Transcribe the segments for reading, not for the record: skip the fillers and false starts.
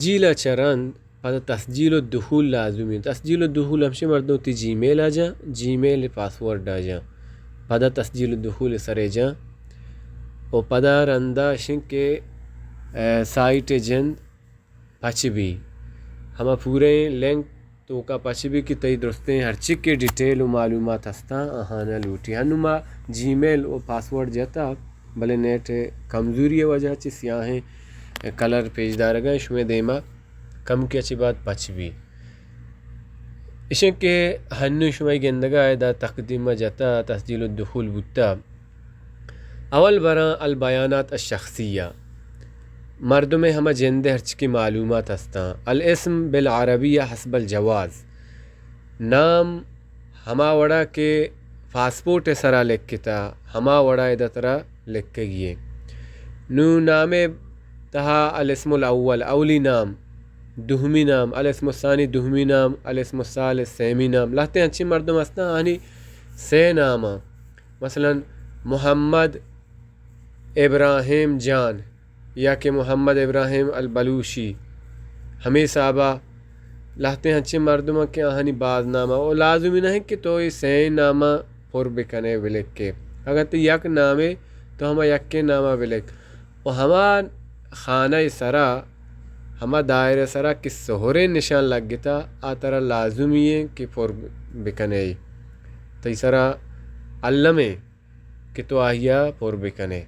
تسجيل چرند هذا تسجيل الدخول لازمي. تسجيل الدخول همشي مردو تي جيميل آجا جيميل پاسورد آجا هذا تسجيل الدخول سريجا و پدا رندا شنکے سائٹ جند پچ بھی ہما پورے لنک تو کا پچ بھی کی تئی درستے ہر چک کے ڈیٹیل و معلومات ہستا آہانا لوٹی ہنما جی میل و پاسورڈ جاتا بلے نیٹ کمزوری وجہ چی سیاہیں کلر پیج دار گئے شمیں دیما کم کی اچھی بات پچ بھی اشن کے ہنو شمیں گندگا دا تقدیم جاتا تسجیل الدخول بوتا اول برا البیانات الشخصیہ مردوں میں ہمہ جندے ہر چکی معلومات ہستا الاسم بالعربیہ حسب الجواز نام ہما وڑا کے پاسپورٹ سرا لکھتا ہما وڑا ادا ترا لکھ کے گئے نو نام تہا الاسم الاول اولی نام دہمی نام الاسم الثانی دہمی نام الاسم الثالث سیمی نام لہتے ہیں اچھی مردم ہستا آنی سے ناما مثلا محمد ابراہیم جان یا کہ محمد ابراہیم البلوشی ہمیں صحابہ لہتے ہیں اچھے مردمہ کے آہنی بعض نامہ اور لازمی نہیں کہ تو یہ سین نامہ پر بکنے بلک کے اگر تو یک نامے تو ہمہ یک کے نامہ بلک اور ہما خانہ سرا ہما دائرہ سرا کس سہورے نشان لگ گتا آترا لازمی ہے کہ پر بکنے تو سرا علمے کہ تو آہیا پر بکنے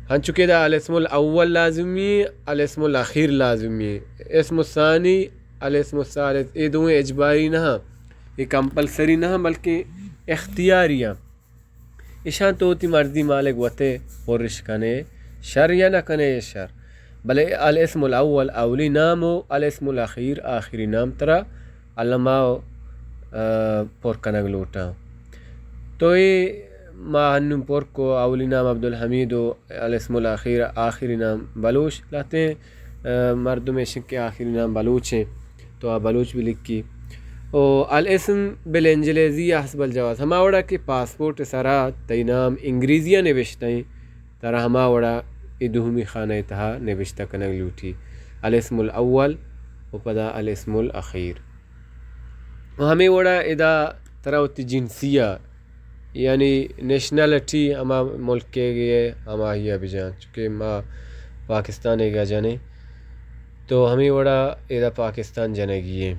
ہن چکے دا الاسم الاول لازمی الاسم الاخیر لازمی اسم الثانی الاسم الثالث یہ دونیں اجباری نہ یہ کمپلسری نہ بلکہ اختیاریہ اشان تو تی مرضی مالک وتے پرش کنے شر یا نہ کنے شر بلے الاسم الاول اولی نام و الاسم الاخیر آخری نام ترا علماء پر کنگ لوٹا تو یہ ما ہنم پر کو اولی نام عبدالحمید و الاسم الاخیر آخری نام بلوچ لاتے ہیں مردم شک کے آخری نام بلوچ ہیں تو بلوچ بھی لکھی او الاسم بالانجلیزی حسب الجواز ہما وڑا کہ پاسپورٹ سرا تی نام انگریزیہ نوشتا ہیں ترا ہما وڑا ادہمی خانہ تہا نوشتہ کنگ لوٹی الاسم الاول و پدا الاسم الاخیر ہمیں وڑا ادا ترا ہوتی جنسیہ یعنی نیشنلٹی ہما ملک کے گئے ہما ہی ابھی جان چونکہ ما پاکستان گا جانے تو ہمیں وڑا ادا پاکستان جانے گئے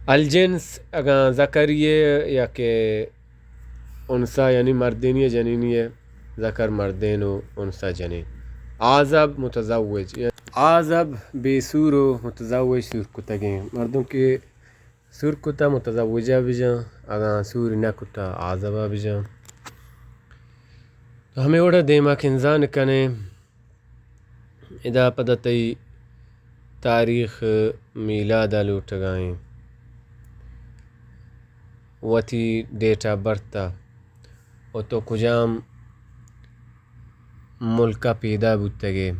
الجنس اگاں ذکریہ یا کہ انسا یعنی مردینی جنینی ذکر مردین و انسا جنین عازب متزوج عازب بے سور و متزوج سور کتگیں مردوں کے سور کتا متزوجہ بھی جاں اگاں سور نہ کتا عازبہ بھی جاں تو ہمیں وڑا دیما کنزان کنے ادا پدتی تاریخ میلادہ لوٹ گائیں وتی ڈیٹ آف برتا و تو کجام ملکہ پیدا بودتگے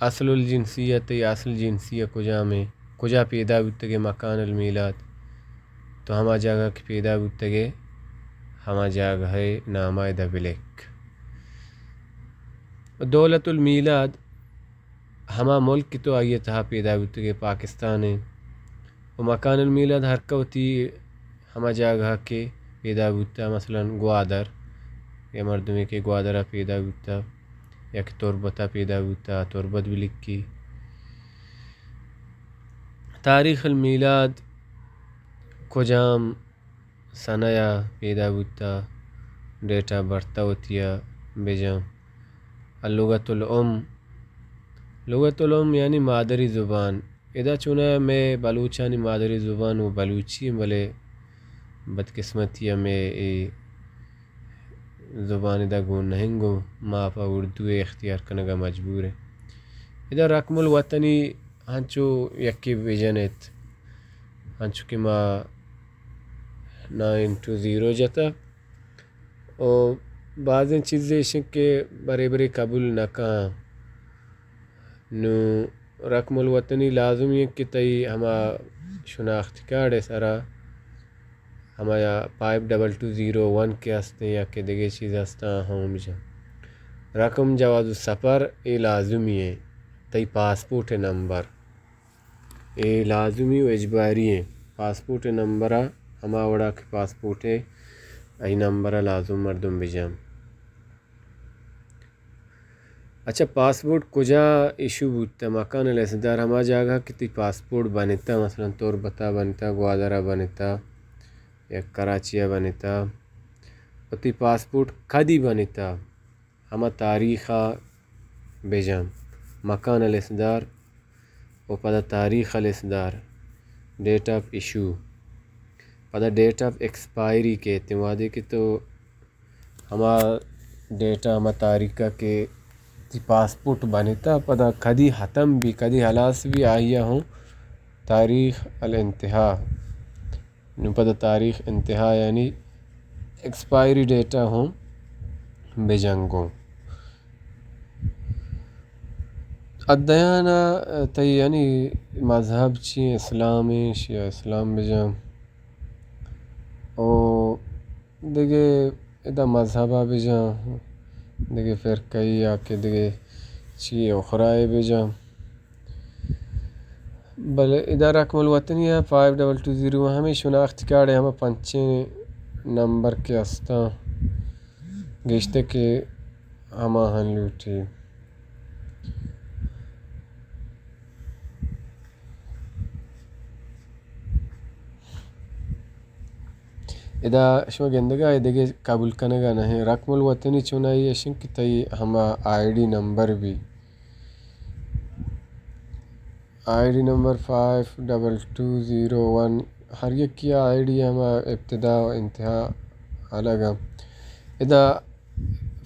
اصل الجنسیت یا اصل جنسیہ کجا پیدا بودتگے مکان المیلاد تو ہما جگہ کی پیدا بودتگے ہما جگہ ہے نامہ دا بلک دولت المیلاد ہما ملک کی تو آئیے تہا پیدا بودتگے پاکستان ہے و مکان المیلاد ہر کوتی ہما جگہ کے پیدا بودتا مثلا گوادر یا مردمی کے گوادرہ پیدا بودتا یا کہ تربتہ پیدا بودتا تربت بھی لکھی تاریخ المیلاد کجام سنیا پیدا بودتا ڈیٹ آف برتا ہوتیا بجام اللغت الام لغت الام یعنی مادری زبان ادا چنا میں بلوچانی مادری زبان و بلوچی بلے بدقسمتی میں زبان دا گون نہیں گو ما پا اردو اختیار کنگا مجبور ہے ادا رقم الوطنی ہنچو یکی ویژنیت ہنچو کہ ما 920 جاتا اور بعض چیزیں شک کے برے برے قبول نہ کہاں نو رقم الوطنی لازمی ہے کہ تئی ہما شناخت کارڈ سرا ہمارا 5220 1 کے ہستے یا کہ دیگے چیز ہستا ہوں مجھے رقم جواز السفر اے لازمی ہے، تی پاسپورٹ نمبر اے لازمی و اجباری ہیں، پاسپورٹ نمبرہ ہما وڑا کے پاسپورٹ ہے ای نمبرہ لازم مردم بجام۔ اچھا پاسپورٹ کجا ایشو بودتا؟ مکان الاسدار ہما جاگہ کہ تی پاسپورٹ بنتا، مثلا تربتا بنتا، گوادرہ بنتا یا کراچیہ بنتا، و تی پاسپورٹ کدی بنتا ہما تاریخا بجام مکان الاسدار و پدا تاریخ الاسدار ڈیٹ آف ایشو پدا ڈیٹ آف ایکسپائری کے اعتمادی کی تو ہما ڈیٹا ہما تاریخہ کے تی پاسپورٹ بنتا پدا کدی ختم بھی کدی حلاس بھی آئیا ہوں تاریخ الانتہا نو پدا تاریخ انتہا یعنی ایکسپائری ڈیٹا ہوں بجنگوں ادیانہ تی یعنی مذہب چی اسلام شیعہ اسلام بجام او دیگے ادا مذہبہ بجام دیگے فرقئی یا کہ دیگے چی اخرائے بجام بلے ادا رقم الوطنی ہے 5220 ہمیں شناخت کارڈ ہے ہمیں 5 نمبر کے استا گشتے کے ہما ہن لوٹی ادا شما گندگا ہے دیگے قبول کنگا نہیں رقم الوطنی چنائی اشن کی تی ہما آئی ڈی نمبر بھی آئی ڈی نمبر 5220 ہر یک کیا آئی ڈی ہما ابتدا و انتہا الگ ادا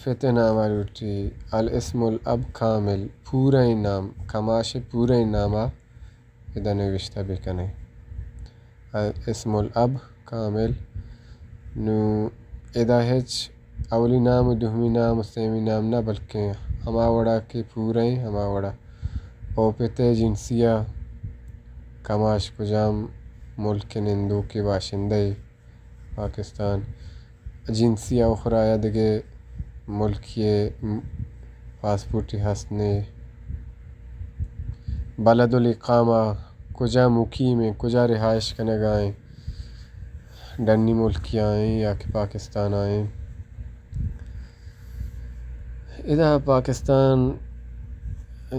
فتح نامہ لوٹی الاسم الاب کامل پورا نام کماش پورا نامہ ادا نوشتہ بکنے الاسم الاب کامل نو ادا ہچ اولی نام و دومی نام و سیمی نام نہ بلکہ ہما وڑا کے پورا ہما وڑا او پتہ جنسیہ کماش کجام ملک نندو کے باشندے پاکستان جنسیہ اخرى دگے ملک پاسپورٹی ہسنے بلد الاقامہ کجا مقیم ہیں کجا رہائش کنگائیں ڈنی ملکی آئیں یا کہ پاکستان آئیں ادا پاکستان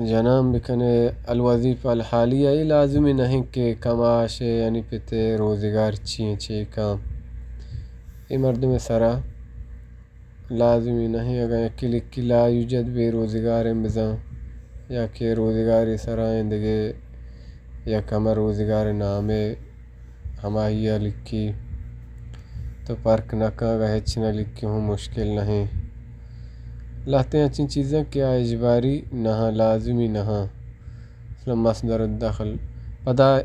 جنام بکنے الوظیفہ الحالیہ یہ لازمی نہیں کہ کماش یعنی پتے روزگار چی کام یہ مردم سرا لازمی نہیں اگر یکی لکھی لا یوجد بے روزگار بزاں یا کہ روزگاری سرائیں دگے یا کم روزگار نامے ہماہیہ لکھی تو پرک نہ کہاں ہچ نہ لکھی ہوں مشکل نہیں لاتے ہیں اچھی چیزیں کیا اجباری نہاں لازمی نہاں اسلام مصدر الدخل پدا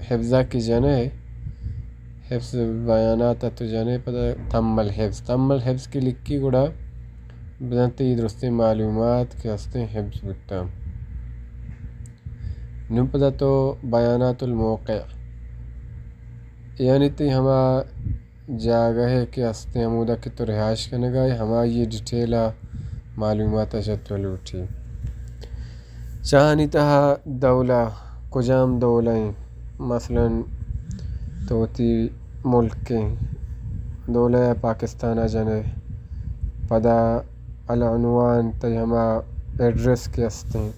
حفظہ کی جنے حفظ بیانات تو جنے پدا تم الحفظ کی لکھی گڑا بزنتی درستی معلومات کے ہستے حفظ بکتا نو پدا تو بیانات الموقع یعنی تی ہما جاگہ ہے کہ ہستے عمودہ کی تو رہائش کرنے گئے ہما یہ ڈیٹیلہ معلومات اشتو لوٹی چاہنی تہا دولہ کجام دولیں مثلا تو تی ملک کے دولہ پاکستان جنے پدا العنوان تی ہما ایڈریس کے ہستے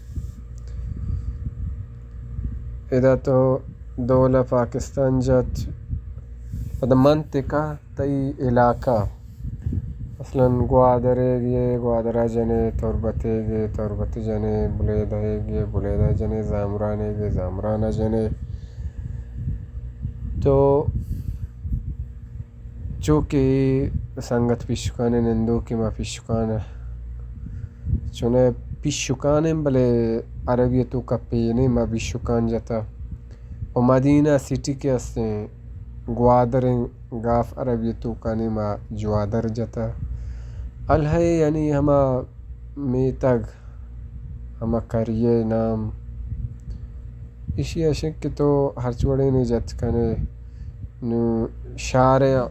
ادا تو دولہ پاکستان جات پدا منطقہ تی علاقہ مثلا گوادرے گئے گوادرہ جنے تربتے گئے تربت جنے بلیدہ گئے بلیدہ جنے زامرانے گئے زامرانہ جنے تو چونکہ سنگت پیشکانے نندو کی ما پیشکانے چنے پیشکانے بلے عربیتو کا پینے ما پیشکان جاتا و مدینہ سٹی کے ہستے گوادریں گاف عربیتو کانے ما جوادر جاتا الہے یعنی ہما میتگ ہما کریے نام اسی اشک کے تو ہر چوڑے نے جت کنے نو شارع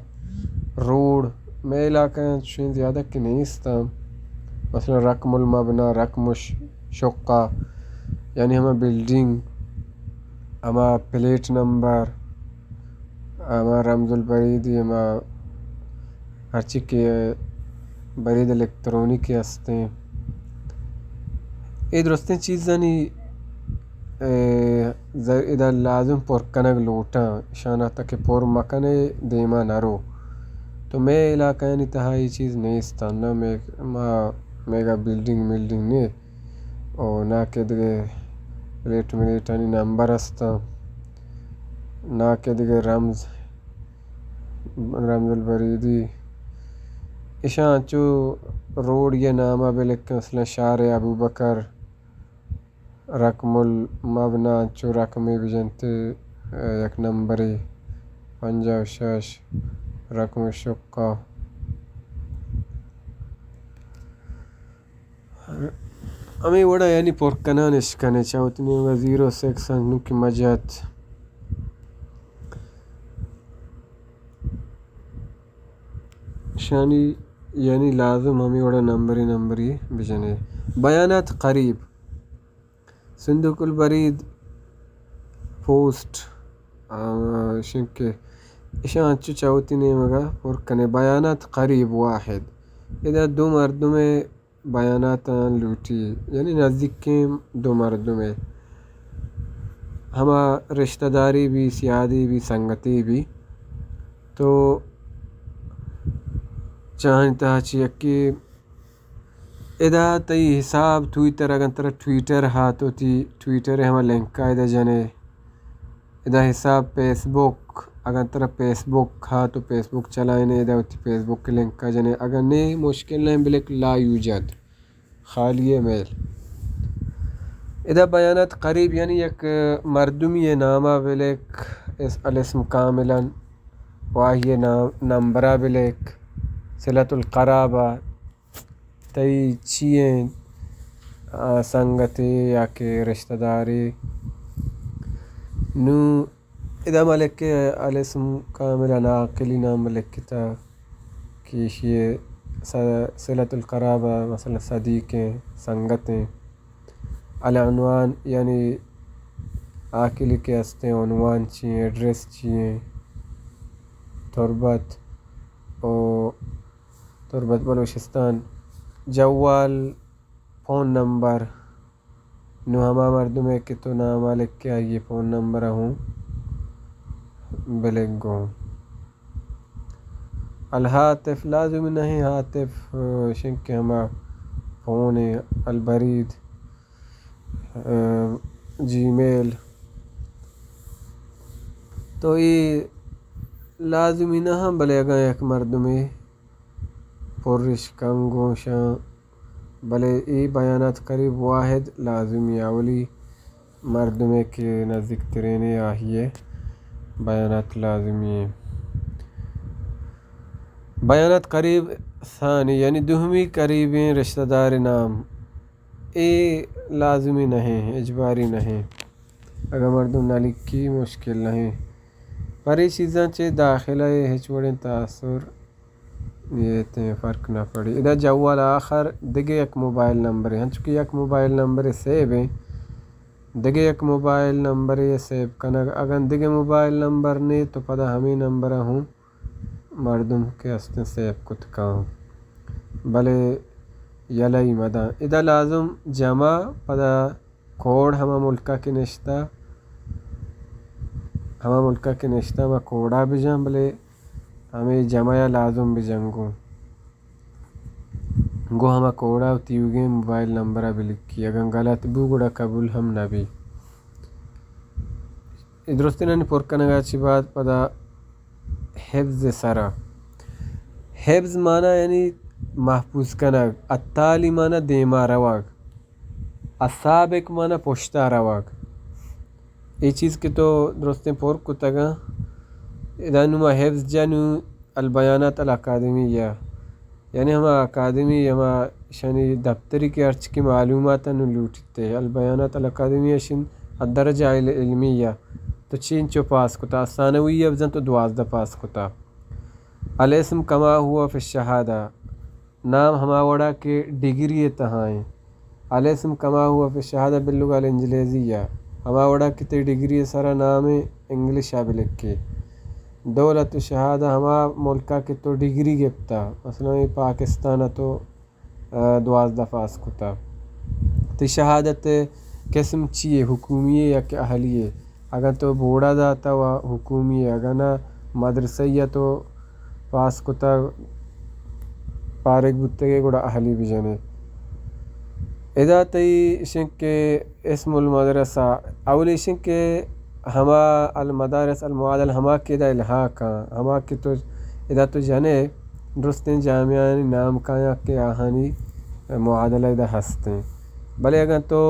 روڈ میں علاقہ شین زیادہ کہ نہیں استا مثلا رقم المبنى رقم شقہ یعنی ہمیں بلڈنگ ہما پلیٹ نمبر ہما رمز البریدی ہما ہرچی کے برید الیکٹرونیکی ہستیں اے درستیں چیزانی ادا لازم پر کنگ لوٹاں شانہ تک پر مکنے دیما نرو تو میں علاقہ یعنی تہا یہ چیز نہیں استانا میگا بلڈنگ نہیں اور نہ کہ دیگے پلیٹانی نمبر استا نہ کہ دیگے رمز البریدی اشان چو روڈ یہ نامہ بلک مثلا شارع ابوبکر رقم المبنى چو رقمی بجنتے یک نمبری 56 رقم الشقہ ہمیں وڑا یعنی پرکنان اشکنے چاہتنی ہوگا 06 انو کی مجت شانی یعنی لازم ہمیں وڑا نمبری بجنے بیانات قریب صندوق البرید پوسٹ شنکے اشان چو چاہتنی مگا پرکنے بیانات قریب واحد اذا دو مردمیں بیانات لوٹی یعنی نزدیک دو مردمیں ہما رشتہ داری بھی سیادی بھی سنگتی بھی تو چاہتا چیئے کہ ادا تی حساب ٹویٹر اگر ترہ ٹویٹر ہاتھو تی ٹویٹر ہما لنک ادا جنے ادا حساب فیس بک اگر ترہ فیس بک ہاتھو فیس بک چلائنے ادا تی فیس بک لنک جنے اگر نہیں مشکل نہیں بلک لا یوجد خالی میل ادا بیانات قریب یعنی یک مردمی نامہ بلک الاسم کاملا واہی نمبرہ بلک صلۃ القرابہ تی چیئیں سنگتی یا کہ رشتہ داری نو ادا ملک کے الاسم کاملا ناقلی نام ملکتا کیشیے صلۃ القرابہ مثلا صدیقیں سنگتیں العنوان یعنی عاقل کے ہستے عنوان چیئیں ایڈریس چیئیں تربت بلوچستان جوال فون نمبر نو ہما مردمیں کہ تو نام لکھ کے آئیے فون نمبر ہوں بلک گو الہاتف لازم نہیں ہاتف شنک ہما فون البرید جی میل تو یہ لازمی نہ ہم بلے اگا یک مردمی پرش کنگو شاں بلے ای بیانات قریب واحد لازمی اولی مردمے کے نزدیک ترینے آہیے بیانات لازمی ہیں بیانات قریب ثانی یعنی دوہمی قریبیں رشتہ دار نام اے لازمی نہیں اجباری نہیں اگر مردم نہ لکھی مشکل نہیں پر یہ چیزاں چے داخلہ ہچ وڑیں تاثر یہ تے فرق نہ پڑی ادا جوال آخر دگے یک موبائل نمبر ہے چونکہ یک موبائل نمبر سیب ہے دگے یک موبائل نمبر یہ سیب کنگ اگر دگے موبائل نمبر نے تو پدا ہمیں نمبر ہوں مردم کے ہستے سیب کت کام بلے یلئی مدہ ادا لازم جمع پدا کوڑ ہما ملکہ کے نشتہ میں کوڑا بجاں بلے ہمیں جمع یا لازم بجنگو گو ہما کوڑا تیوگے موبائل نمبرہ بھی لکھی اگر غلط بو گوڑا قبول ہم نبی درستین پرکنگا چی بات پدا حفظ سرا حفظ معنی یعنی محفوظ کنگ التالی معنی دیما رواگ السابق معنی پشتا رواگ یہ چیز کے تو درستیں پر کتگا ادا نما حفظ جنو البیانات الاکادمیہ یعنی ہما اکادمی ہما شنی دفتری کے ارچ کی معلومات لوٹتے البیانات الاکادمیہ شن الدرجہ العلمیہ تو چین چو پاس کتا ثانویہ بزن تو 12 پاس کتا الاسم کما ہوا فی الشہادہ، نام ہما وڑا کے ڈگری تہائیں. الاسم کما ہوا فی الشہادہ باللغہ الانجلیزیہ، ہما وڑا کی تے ڈگری سارا نام انگلش آ لکھے. دولت شہادہ ہما ملکہ کے تو ڈگری گپتا، مثلا پاکستان تو 12 پاس کتا. تی شہادت قسم چیئے، حکومی ہے یا کہ اہلی ہے. اگر تو بوڑا داتا و حکومی ہے، اگر نہ مدرسہ تو پاس کتا پارک بتگے گوڑا اہلی بھی جانے. ادا تی شنک کے اسم المدرسہ اولی شنک کے ہما المدارس المعادل ہما کے دا الحاقا ہما کے تو ادا تو جانے درستیں جامعہ نام کایا کے آہانی معادلہ ادا ہستیں. بلے اگر تو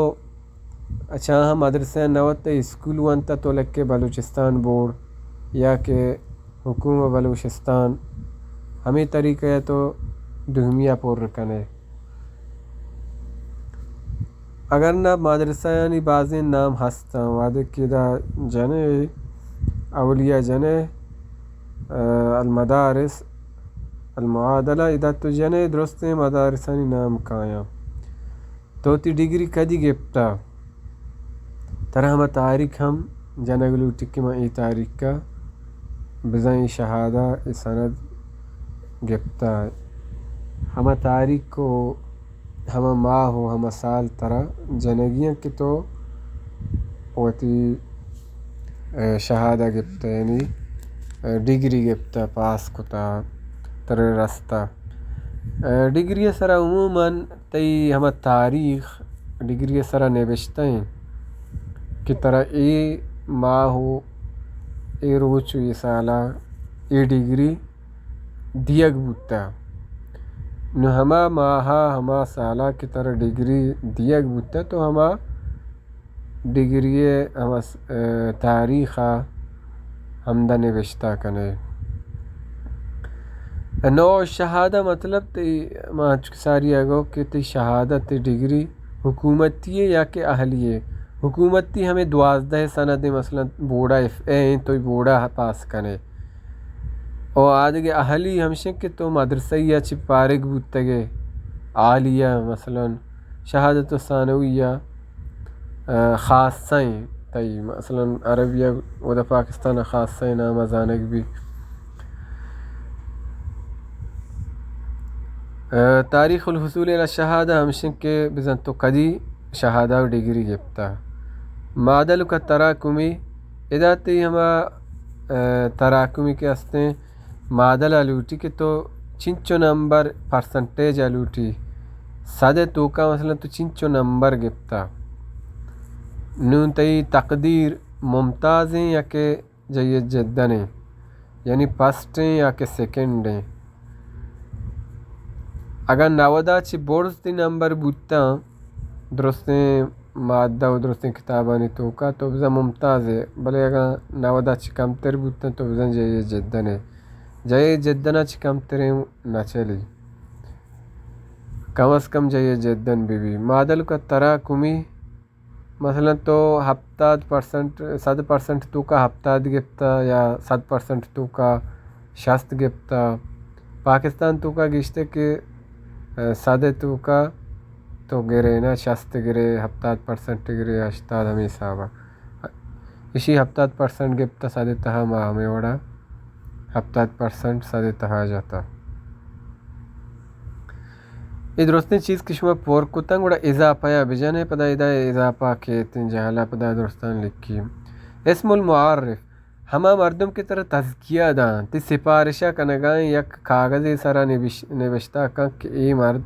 اچھا ہم مدرسہ نوت اسکول وانتا تو لکھے بلوچستان بورڈ یا کہ حکومت بلوچستان ہمیں طریقہ ہے تو دہمیہ پور رکھنے. اگر نہ مدرسہ یعنی بعض نام ہستا وعدے کی دا جنے اولیاء جنے المدارس المعادلہ ادا تو جنے درستیں مدارسانی نام کایا. تو تی ڈگری کدی گپتا ترہ ہم تاریخ ہم جنگلو ٹکی میں ای تاریخ کا بزائیں شہادہ ای سند گپتا. ہم تاریخ کو ہم ماہ ہو ہم سال ترہ جنگیاں کی تو وتی شہادہ گپتا یعنی ڈگری گپتا پاس کتا تر رستہ. ڈگری سرا عموماً تی ہم تاریخ ڈگری سرا نوشتہ ہیں کہ ترہ ای ماہ ہو ای روچو ای سالہ ای ڈگری دیگ بوتا. نو ہما ماہا ہما سالہ کی طرح ڈگری دیگ بوتا تو ہما ڈگری ہما تاریخا ہمدہ نوشتہ کنے. نوع شہادہ مطلب تی ما ساری اگو کہ تی شہادہ تی ڈگری حکومتی ہے یا کہ اہلی ہے. حکومتی ہمیں 12 سند مثلا بوڑا ہیں تو بوڑا پاس کنے. اور آدھے اہلی ہمشہ کہ تو مدرسہ یا چی پارک بوتگے عالیہ مثلا شہادت ثانویہ خاصہ ہیں تی مثلا عربیہ و دا پاکستان خاصہ نام ازانک بھی. تاریخ الحصول الى شہادہ ہمشہ کہ بزن تو قدی شہادہ و ڈگری گپتا. معادل کا تراکمی ادا تی ہما تراکمی کے ہستے معادل آلوٹی کہ تو چنچو نمبر پرسنٹیج آلوٹی سادہ تو کا مثلا تو چنچو نمبر گپتا. نون تی تقدیر ممتاز ہیں یا کہ جید جدن ہیں یعنی پسٹ ہیں یا کہ سیکنڈ ہیں. اگر 90 چی بورستی نمبر بوتا درستیں مادہ و درستیں کتابانی تو کا تو بزن ممتاز ہے. بلے اگر 90 چی کم تر بوتا تو بزن جید جدن ہے. جید جدنہ چی کم تر ہیں نہ چلی کم از کم جید جدن بھی. معادل کا تراکمی مثلا تو 100% تو کا 70 گپتا یا 100% تو کا 60 گپتا. پاکستان تو کا گشتے کہ 100 تو کا تو گرے نا 60 گرے 70% گرے 80 ہمیں حسابہ اسی 70% گپتا 100 تہا ماہ ہمیں وڑا 70% 100 تہا جاتا. یہ درستیں چیز کی شما پور کتنگ وڑا اضافہ یا بجانے پدا ادا اضافہ کے تن جہلا پدا درستان لکھی. اسم المعارف ہما مردم کی طرح تذکیہ دان تی سپارشہ کنگائیں یک کاغذی سرا نوشتہ کن کہ ای مرد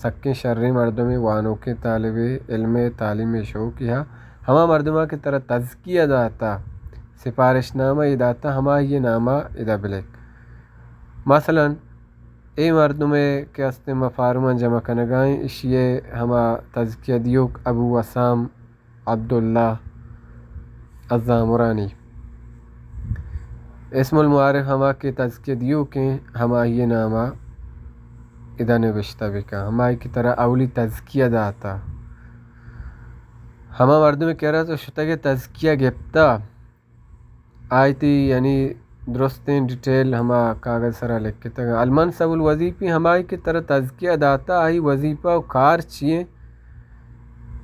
سکیں شرری مردم وانوں کے طالب علم تعلیم شوقیہ ہما مردمہ کی طرح تذکیہ داتا سپارش نامہ داتا ہما یہ نامہ ادا بلک. مثلا اے مردم کے استے مفارمان جمع کنگائیں اشیے ہما تذکیہ دیوک ابو وسام عبداللہ الزامرانی. اسم المعارف ہما کے تذکیہ دیو کے ہما یہ نامہ ادا نوشتہ بکا ہما کی طرح اولی تذکیہ داتا. ہما مردم کہہ رہا تو شتہ کے تذکیہ گپتا آئی تی یعنی درستیں ڈیٹیل ہما کاغذ سرا لکھ کے تگا المنصب الوظیفی ہمائی کی طرح تزکیہ داتا آئی وظیفہ و کار چیئیں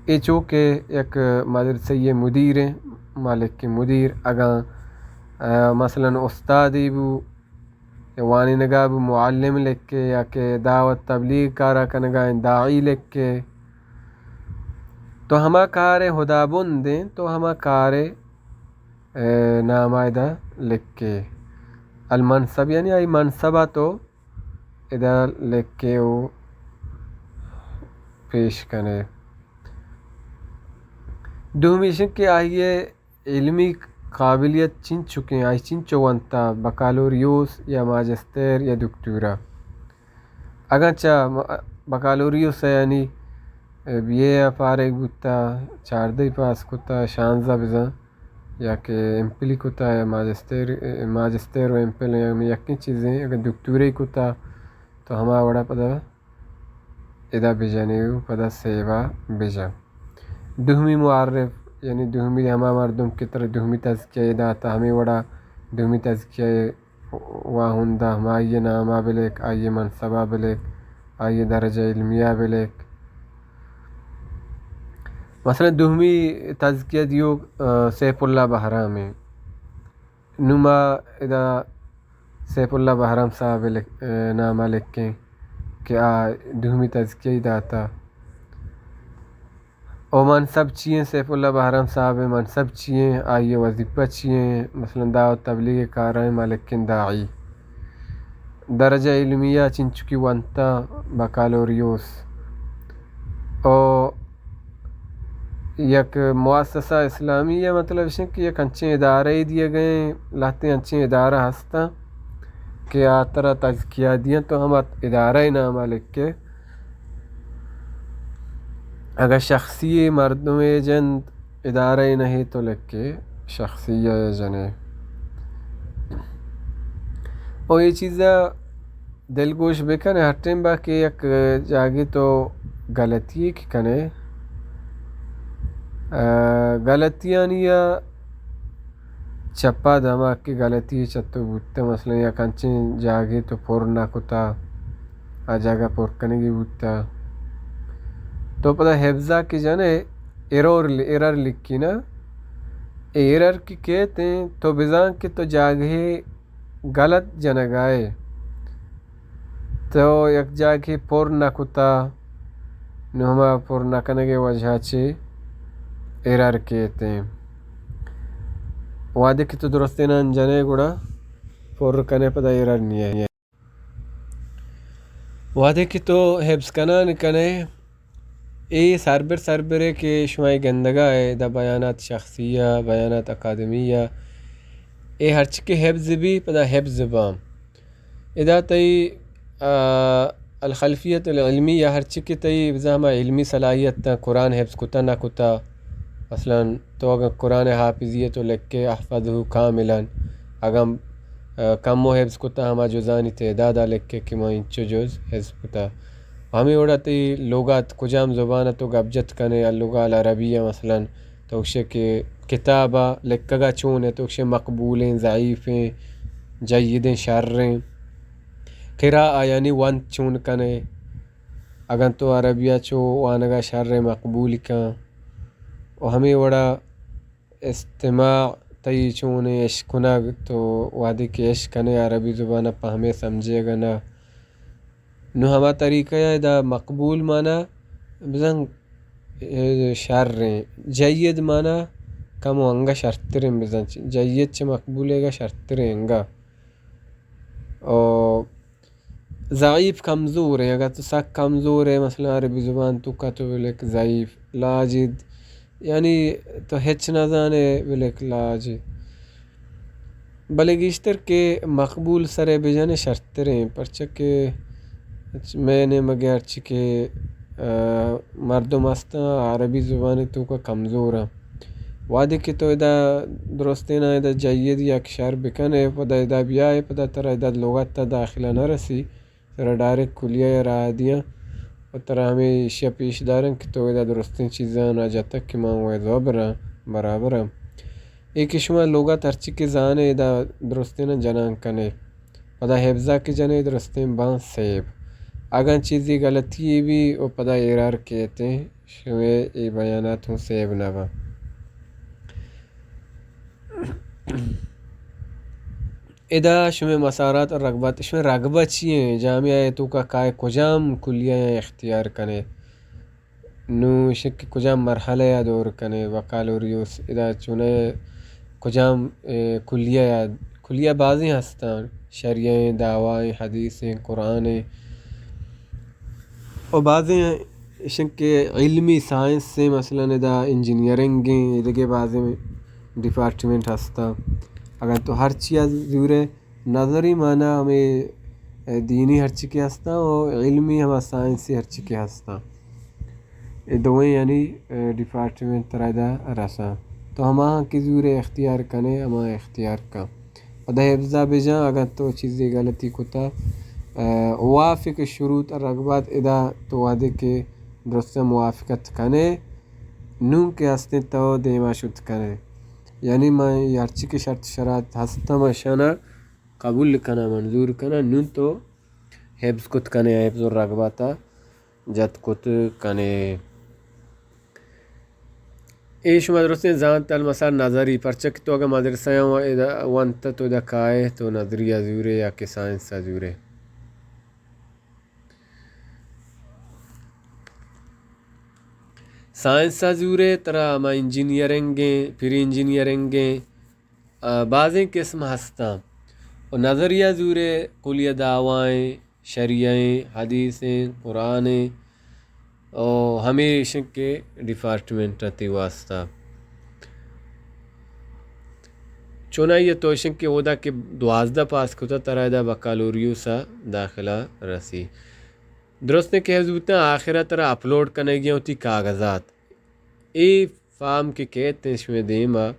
اے چوکہ یک مدرسہ مدیر ہیں مالک کے مدیر اگاں مثلا استادی بو وانی نگاہ بو معلم لکھ کے یا کہ دعوت تبلیغ کارا کنگا داعی لکھ کے تو ہما کار خدا بند دیں تو ہما کار نامائدہ لکھ کے المنصب یعنی آئی منصبہ تو ادا لکھ کے وہ پیش کنے دومیشن کے آئیے علمی قابلیت چن چکے آئی چن چونتا بکالوریوس یا ماجستیر یا دکتورا اگرچہ بکالوریوس یعنی بی اے فارغ بودتا 14 پاس کتا 16 بزن یا کہ ایمپلی کتا یا ماجستیر و ایمپل یقین چیزیں اگر دکتوری کتا تو ہما وڑا پدا ادا بجانیو پدا سیوا بجا دہمی معرف یعنی دہمی ہما مردم کی طرح دہمی تزکیہ ادا تا ہمیں وڑا دہمی تزکیہ واہندہ ہم آئیے نامہ بلیک آئیے منصبہ بلیک آئیے درجہ علمیہ بلیک مثلا دہمی تزکیہ دیو سیف اللہ بہرام میں نما ادا سیف اللہ بہرام صاحب نامہ لکھیں کہ دہمی تزکیہ داتا او منصب چیئیں سیف اللہ بہرام صاحب منصب چیئیں آئیے وظیفہ چیئیں مثلا دعوت تبلیغ کارائیں مالکن داعی درجہ علمیہ چنچکی ونتا بکالوریوس او یک مؤسسہ اسلامیہ مطلب ہے کہ یک انچیں ادارے دیے گئے لاتے انچیں ادارہ ہستا کہ آترا تزکیہ دیا تو ہم ادارہ نامہ لکھ کے اگر شخصی مردم ایجنٹ ادارہ نہیں تو لکھ کے شخصی ایجنے اور یہ چیزیں دل گوش بکنے ہٹیں با کہ یک جاگی تو غلطی کی کنے غلطیاں یا چپا دھماک کی غلطی چتو بودتا مثلا یا کنچیں جاگی تو پور نہ کتا آ جاگہ پور کنگی بودتا تو پتہ حفظہ کی جانے ایرر لکھی نا ایرر کی کہتے ہیں تو بزان کی تو جاگے غلط جنگائے تو یک جاگے پور نہ کتا نہما پور نہ کنگے وجہ چے ایرر کہتے ہیں وعدے کی تو درستے نہ انجانے گوڑا پور کنے پتہ ایرر نہیں ہے وعدے کی تو حفظ کنان کنے اے سربرے کے شمائی گندگا ہے دا بیانات شخصیہ بیانات اکادمیہ اے ہرچ کے حفظ بھی پدا حفظ بام ادا تی الخلفیت العلمیہ ہرچ کے تی بزامہ علمی صلاحیت تا قرآن حفظ کتا نہ کتا مثلا تو اگر قرآن حافظیہ تو لکھ کے احفظہ کاملا اگر کم و حفظ کتا ہما جزانی تعدادہ لکھ کے کہ میں انچو جز حفظ کتا ہمیں اڑاتی لغات کجام زبانہ تو گبجت کنے اللغہ العربیہ مثلا تو اسے کہ کتابہ لکھگا چون ہے تو اسے مقبولیں ضعیفیں جیدیں شرریں قراءہ یعنی ون چون کنے اگر تو عربیہ چو وانگا شر مقبول کن و ہمیں وڑا استماع تی چونے عشقناگ تو وادی کے عشق کنے عربی زبانہ پہ ہمیں سمجھے گا نا نو ہما طریقہ ہے دا مقبول مانا بزن شرریں جید مانا کم و انگا شرطریں بزن جید چھ مقبولے گا شرطریں انگا اور ضعیف کمزور ہے اگر تو سک کمزور ہے مثلا عربی زبان تو کا تو بلک ضعیف لاجد یعنی تو ہچ نہ جانے بلک لاجد بلے گیشتر کے مقبول سرے بجانے شرطریں پرچکے میں نے مگر چکے مردم استا عربی زبان تو کا کمزور ہے وعدے کی تو ادا درستے نہ ادا جید یا اکشار بکنے پدا ادا بیائے پدا ترہ ادا لغت تا داخلہ نہ رسی ترہ ڈائریکٹ کلیہ یا رہا دیا و ترہ ہمیں اشیاء پیش دارن کہ تو ادا درستیں چیزاں نہ جاتا کہ ماں وہ زبرا برابر ایک شما لوگا ترچی کے زانے دا درستے نا جنان کنے پدا حفظہ کے جنے درستے بان سیب اگر چیزی غلطی بھی او پدا ایرار کہتے ہیں شوے ای بیانات ہوں سیب نوا ادا شمع مسارات اور رغبات شمع رغبت چیئے جامعہ تو کا کائے کجام کلیہ اختیار کنے نو شک کجام مرحلہ یا دور کنے وکالوریوس ادا چنے کجام کلیہ بازی ہستان شریعیں دعوائیں حدیثیں قرآنیں اور بعضیں شک علمی سائنس سے مثلا ادا انجینئرنگیں ادگے بعضیں ڈپارٹمنٹ ہستا اگر تو ہر چیز زورے نظری معنی ہمیں دینی ہر چی کے ہستا اور علمی ہما سائنسی ہر چی کے ہستا دوئیں یعنی ڈپارٹمنٹ ترائدہ رسا تو ہما کی زورے اختیار کنے ہما اختیار کا پدا حفظہ بجا اگر تو چیزیں غلطی کتا وافق شروط رغبات ادا تو وعدے کے درست موافقت کنے نون کے ہستے تو دیما شد کنے یعنی میں ہرچی کے شرط شرائط ہستا مشانہ قبول کنا منظور کنا نون تو حفظ کت کنے حفظ الرغباتا جت کت کنے ای شما درستے زانت المسار نظری پرچک تو اگر مدرسہ وانتا تو دا کائے تو نظریہ زورے یا کہ سائنس زورے سائنس زورے ترا ما انجینئرنگیں پھر انجینئرنگیں بعضیں قسم ہستا اور نظریہ زورے کلیہ دعوائیں شریعیں حدیثیں قرآنیں اور ہمیشہ کے ڈپارٹمنٹ تی واسطہ چونائیے توشن کے ودا کے 12 پاس کتا ترائدہ بکالوریو سا داخلہ رسی درست نے کہ حضورتا آخرہ ترہ اپلوڈ کرنے گیا ہوتی کاغذات ای فارم کے کہتے ہیں شویں دیما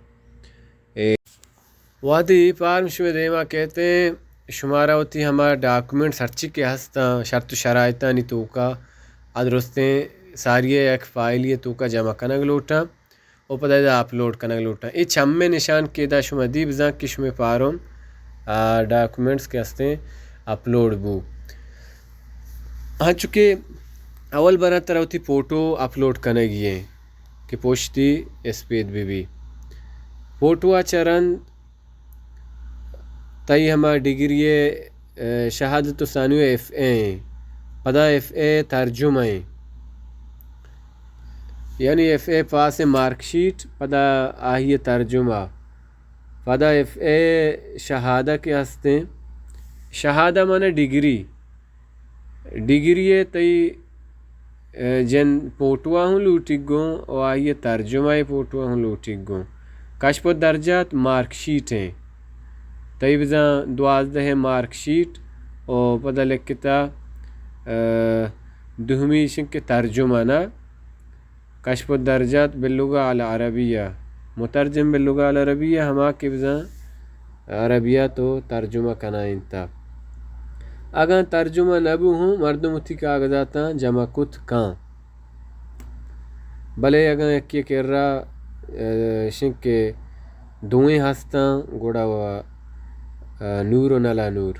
وادی فارم شویں دیما کہتے ہیں شمارہ ہوتی ہمارا ڈاکومنٹس ہرچی کے ہستا شرط و شرائطہ نہیں تو کا ادرستیں ساری ایک فائل یہ تو کا جمع کنگ لوٹا او پتہ دا اپلوڈ کنگ لوٹا ای چھمے نشان کے دا شما دیب زاں کی شما فارم ڈاکومنٹس کے ہستے اپلوڈ بو ہاں چونکہ اول برا طرح ہوتی فوٹو اپلوڈ کرنے گئے کہ پوچھتی اسپید بھی فوٹو چرن تئی ہما ڈگری شہادت و ثانوی ایف اے پدا ایف اے ترجمہ یعنی F A pass mark sheet پدا آہی ترجمہ پدا ایف اے شہادہ کے ہستے شہادہ مانا ڈگری تئی جن پوٹوا ہوں لوٹک گوں اور آئیے ترجمہ پوٹوا ہوں لوٹک گوں کشف درجات مارک شیٹ ہیں تئی بزاں 12 مارک شیٹ اور پتہ لکھتا دہمی شنک ترجمہ نا کشف درجات باللغہ العربیہ مترجم باللغہ العربیہ ہما کے بزاں عربیہ تو ترجمہ کنا انتا اگر ترجمہ نبو ہوں مردم اتی کاغذاتا جمع کت کان بلے اگر یکی کر رہا شنک دوئیں ہستاں گوڑا و نور و نلا نور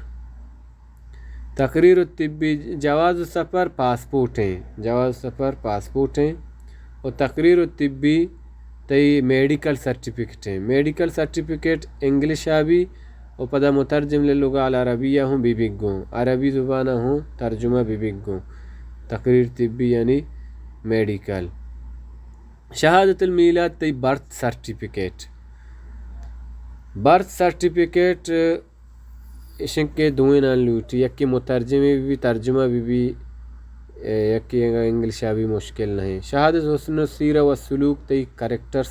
تقریر الطبی جواز السفر پاسپورٹ ہیں اور تقریر الطبی تی میڈیکل سرٹیفکیٹ انگلش آبی اور پدا مترجم للغہ العربیہ ہوں بیبک گوں عربی زبانہ ہوں ترجمہ بیبک گوں تقریر طبی یعنی میڈیکل شہادت المیلاد تی برتھ سرٹیفکیٹ اشن کے دوئیں نان لوٹی یکی مترجمے بھی ترجمہ بھی یکی انگلش بھی مشکل نہیں شہادت حسن السیرہ و سلوک تی کریکٹر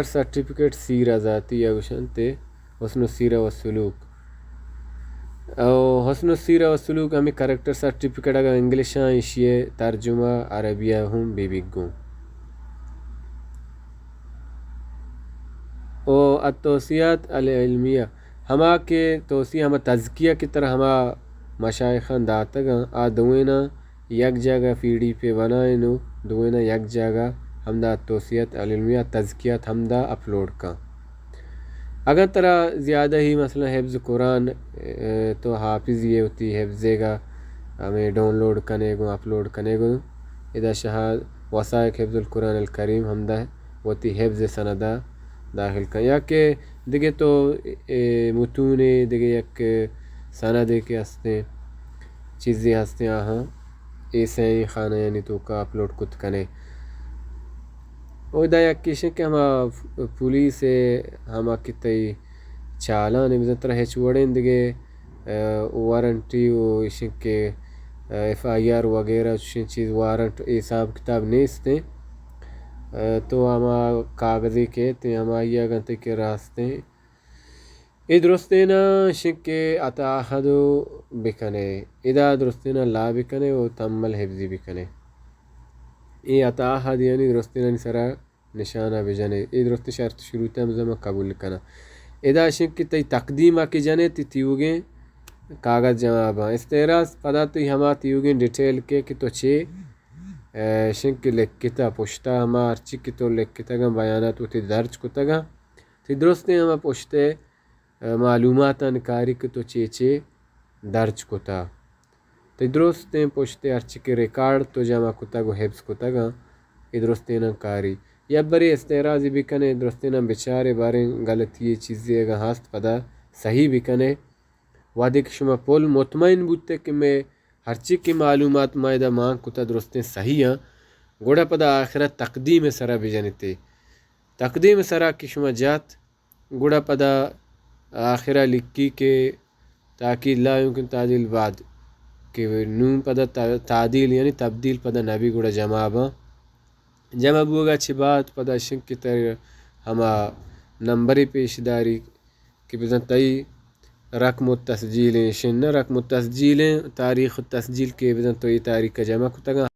سرٹیفکیٹ سیرہ ذاتی اوشن تے حسن السیرہ و سلوک حسن السیرہ و سلوک ہمیں کریکٹر سرٹیفکیٹ اگر انگلش ہیں اشیے ترجمہ عربیہ ہوں بیبک گوں او التوصیات العلمیہ ہما کے توصیہ ہما تزکیہ کی طرح ہما مشائخان داتگاں دوئینا یک جگہ فیڈی پہ بنائنو دوئینا یک جگہ ہمدا توسیعت العلمیہ تزکیت ہمدا اپلوڈ کا اگر ترا زیادہ ہی مثلا حفظ قرآن تو حافظ یہ ہوتی حفظے گا ہمیں ڈاؤن لوڈ کرنے گو اپلوڈ کرنے گو ادا شہاد وسائق حفظ القرآن الکریم ہمدا ہوتی حفظ سندہ داخل کا یا کہ دیگه تو متون دیگه یک سند کے ہستے چیزیں ہستے آہاں ایسے ہی خانہ یعنی تو کا اپلوڈ کت کنے او دا یک کیشن کہ ہما پولیس ہما کتئی چالان بزن ترہ ہیچ وڑین دیگه وارنٹی و ایشن کے ایف آئی آر وغیرہ چیز وارنٹ حساب کتاب نیستے تو ہما کاغذی کے تے ہما یہ گنتے کے راستے ای درستینا شک اتاحدو بکنے ادا درستینا لا بکنے و تمل حفظی بکنے ای اتاحد یعنی درستینا سرا نشانہ بجنے ای درست شرط شروط مزمہ قبول کنا ادا شک تی تقدیمہ کی جنے تی تیوگیں کاغذ جواباں استعراض پدا تی ہما تیوگیں ڈیٹیل کے کہ تو چھے شنک لکھتا پوشتا ہما ارچی کی تو لکھتا گا بیانات ہوتی درج کتا گا تی درستے ہما پوشتے معلومات انکاری کی تو چیچے درج کتا تی درستے پوشتے ارچی کی ریکارڈ تو جمع کتا گو حفظ کتا گا ای درستے انکاری یا بری استعراضی بھی کنے درستے نا بچارے بارے غلطی چیزی اگا ہاست پدا صحیح بھی کنے وعدے کہ شما پول مطمئن بودتے کہ میں ہرچی کی معلومات مائدہ مانگ کتا درستیں صحیح ہیں گوڑا پدا آخرت تقدیم سرا بجنتے تقدیم سرا کی شما جات گوڑا پدا آخرہ لکی کے تاکہ لا يمكن تعدیل بعد کہ نون پدا تعدیل یعنی تبدیل پدا نبی گوڑا جمع بوگا چھ بات پدا شنک کی تر ہما نمبری پیش داری کہ بزن تئی رقم التسجیل شن رقم التسجیل تاریخ التسجیل کے بزن تو یہ تاریخ کا جمع کتا گا